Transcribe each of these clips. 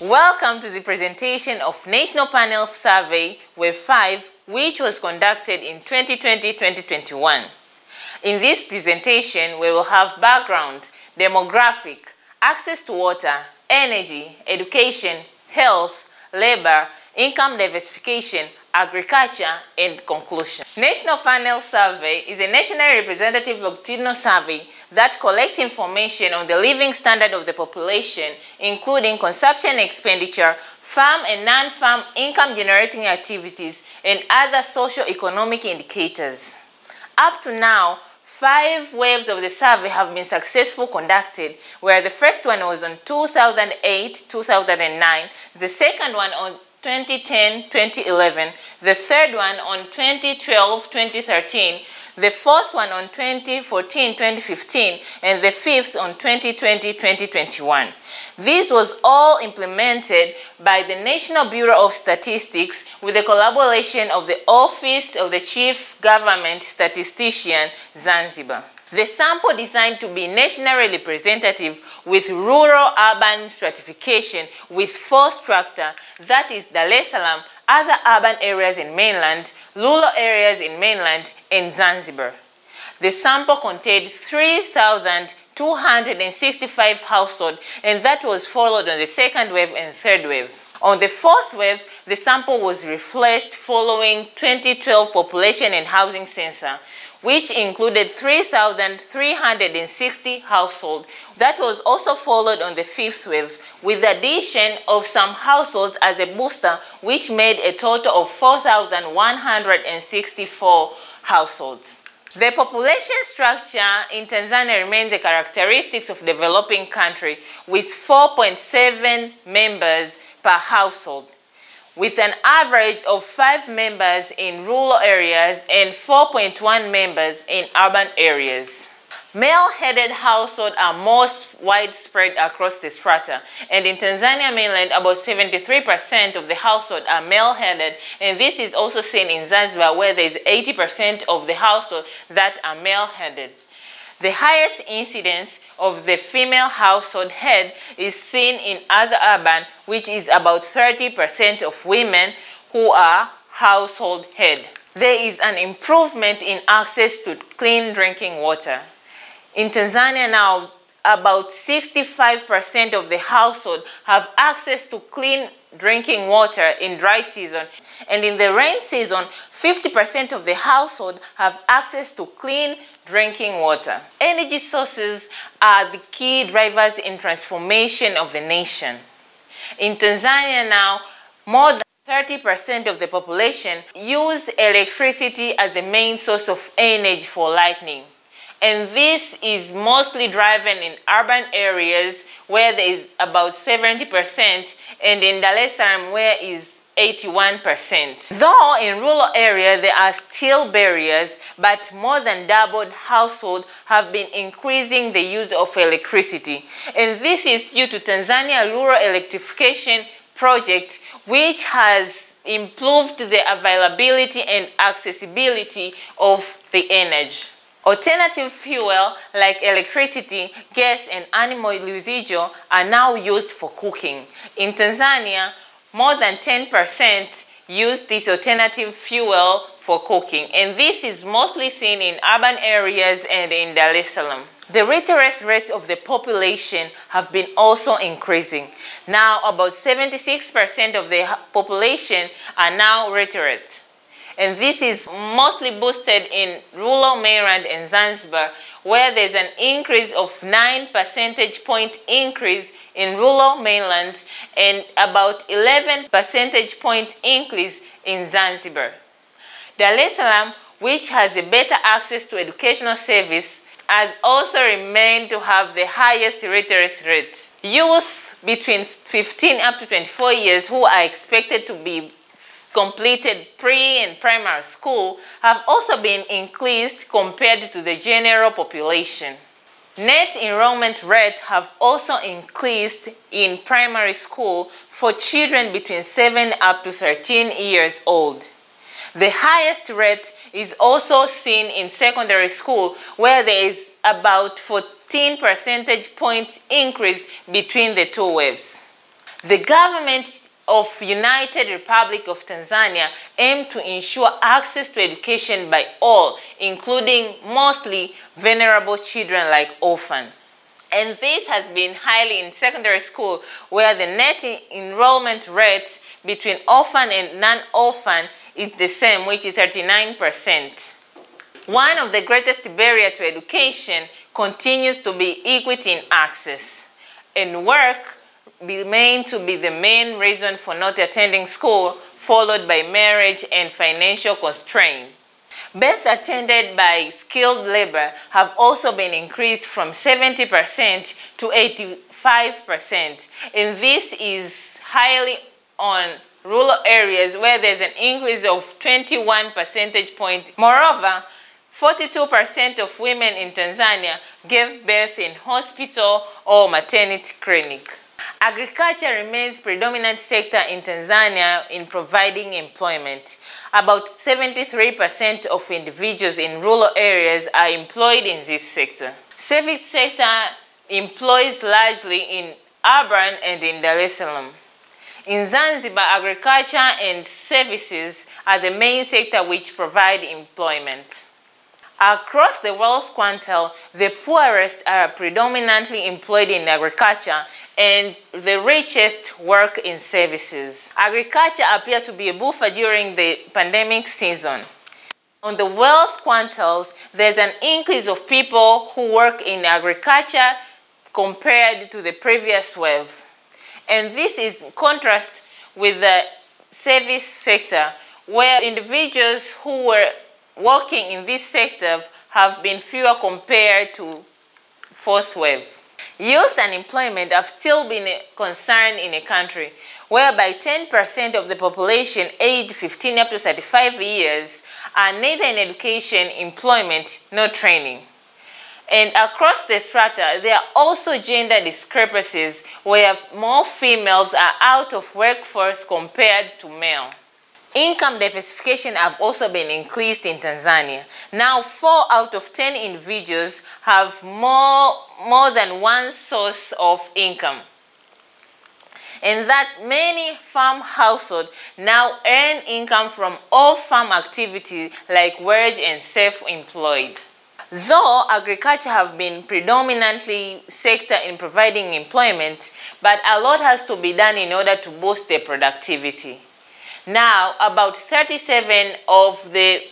Welcome to the presentation of National Panel Survey Wave 5, which was conducted in 2020-2021. In this presentation, we will have background, demographic, access to water, energy, education, health, labor, income diversification, agriculture, and conclusion. National Panel Survey is a nationally representative longitudinal survey that collects information on the living standard of the population, including consumption expenditure, farm and non-farm income generating activities, and other socio-economic indicators. Up to now, 5 waves of the survey have been successfully conducted, where the first one was on 2008-2009, the second one on 2010-2011, the third one on 2012-2013, the fourth one on 2014-2015, and the fifth on 2020-2021. This was all implemented by the National Bureau of Statistics with the collaboration of the Office of the Chief Government Statistician, Zanzibar. The sample designed to be nationally representative with rural-urban stratification with 4 strata, that is Dar es Salaam, other urban areas in mainland, rural areas in mainland, and Zanzibar. The sample contained 3,265 households, and that was followed on the second wave and third wave. On the fourth wave, the sample was refreshed following 2012 population and housing census, which included 3,360 households. That was also followed on the fifth wave, with the addition of some households as a booster, which made a total of 4,164 households. The population structure in Tanzania remains the characteristics of developing country, with 4.7 members per household, with an average of 5 members in rural areas and 4.1 members in urban areas. Male-headed households are most widespread across the strata, and in Tanzania mainland, about 73% of the households are male-headed, and this is also seen in Zanzibar, where there is 80% of the households that are male-headed. The highest incidence of the female household head is seen in other urban, which is about 30% of women who are household head. There is an improvement in access to clean drinking water. In Tanzania now, about 65% of the household have access to clean drinking water in dry season, and in the rain season, 50% of the household have access to clean drinking water. Energy sources are the key drivers in transformation of the nation. In Tanzania now, more than 30% of the population use electricity as the main source of energy for lighting. And this is mostly driven in urban areas where there is about 70%, and in Dar es Salaam where is 81%. Though in rural areas there are still barriers, but more than doubled households have been increasing the use of electricity. And this is due to Tanzania Rural Electrification Project, which has improved the availability and accessibility of the energy. Alternative fuel like electricity, gas, and animal residual are now used for cooking. In Tanzania, more than 10% use this alternative fuel for cooking, and this is mostly seen in urban areas and in Dar es Salaam. The literacy rates of the population have been also increasing. Now, about 76% of the population are now literate. And this is mostly boosted in rural mainland and Zanzibar, where there's an increase of 9 percentage point increase in rural mainland and about 11 percentage point increase in Zanzibar. Dar es Salaam, which has a better access to educational service, has also remained to have the highest literacy rate. Youth between 15 up to 24 years who are expected to be completed pre and primary school have also been increased compared to the general population. Net enrollment rates have also increased in primary school for children between 7 up to 13 years old. The highest rate is also seen in secondary school, where there is about 14 percentage point increase between the 2 waves. The government of United Republic of Tanzania aim to ensure access to education by all, including mostly vulnerable children like orphans. And this has been highly in secondary school, where the net enrollment rate between orphan and non-orphan is the same, which is 39%. One of the greatest barriers to education continues to be equity in access, and work remains to be the main reason for not attending school, followed by marriage and financial constraints. Births attended by skilled labor have also been increased from 70% to 85%, and this is highly on rural areas where there's an increase of 21 percentage points. Moreover, 42% of women in Tanzania gave birth in hospital or maternity clinic. Agriculture remains predominant sector in Tanzania in providing employment. About 73% of individuals in rural areas are employed in this sector. Service sector employs largely in urban and in Dar es Salaam. In Zanzibar, agriculture and services are the main sector which provide employment. Across the wealth quintile, the poorest are predominantly employed in agriculture and the richest work in services. Agriculture appeared to be a buffer during the pandemic season. On the wealth quintiles, there's an increase of people who work in agriculture compared to the previous wave. And this is in contrast with the service sector, where individuals who were working in this sector have been fewer compared to fourth wave. Youth unemployment have still been a concern in a country whereby 10% of the population aged 15 up to 35 years are neither in education, employment, nor training. And across the strata, there are also gender discrepancies where more females are out of workforce compared to male. Income diversification have also been increased in Tanzania. Now 4 out of 10 individuals have more than one source of income. And that many farm households now earn income from all farm activity like wage and self-employed. Though agriculture have been predominantly sector in providing employment, but a lot has to be done in order to boost their productivity. Now, about 37% of the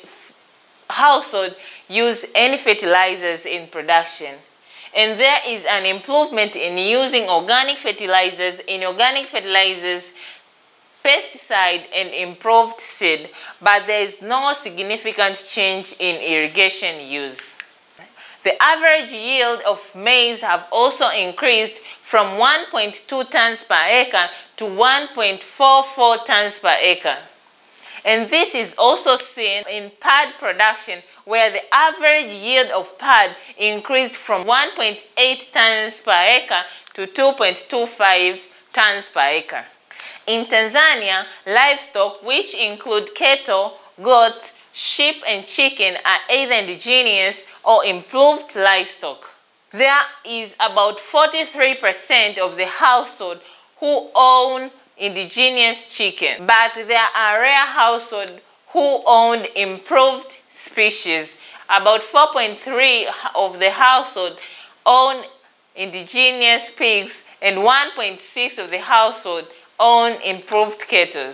household use any fertilizers in production. And there is an improvement in using organic fertilizers, pesticide and improved seed, but there is no significant change in irrigation use. The average yield of maize have also increased from 1.2 tons per acre to 1.44 tons per acre. And this is also seen in pod production, where the average yield of pod increased from 1.8 tons per acre to 2.25 tons per acre. In Tanzania, livestock, which include cattle, goats, sheep and chicken, are either indigenous or improved livestock. There is about 43% of the household who own indigenous chicken, but there are rare households who own improved species. About 4.3% of the household own indigenous pigs, and 1.6% of the household own improved cattle.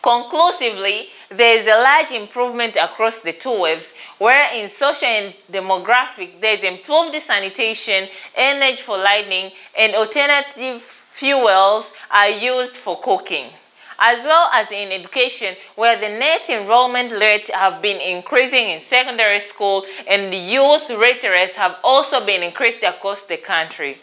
Conclusively, there is a large improvement across the two waves, where in social and demographic there is improved sanitation, energy for lighting, and alternative fuels are used for cooking, as well as in education, where the net enrollment rate have been increasing in secondary school and the youth rate rates have also been increased across the country.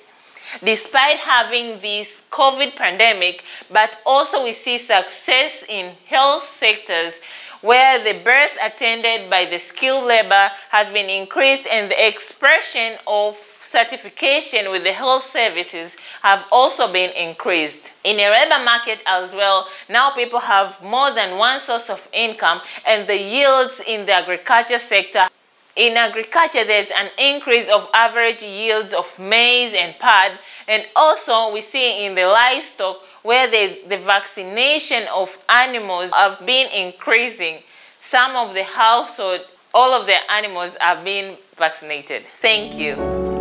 Despite having this COVID pandemic, but also we see success in health sectors where the birth attended by the skilled labor has been increased and the expression of certification with the health services have also been increased. In a labor market as well, now people have more than one source of income, and the yields in the agriculture sector In agriculture, there's an increase of average yields of maize and pad, and also we see in the livestock where the vaccination of animals have been increasing. Some of the household, all of the animals are being vaccinated. Thank you.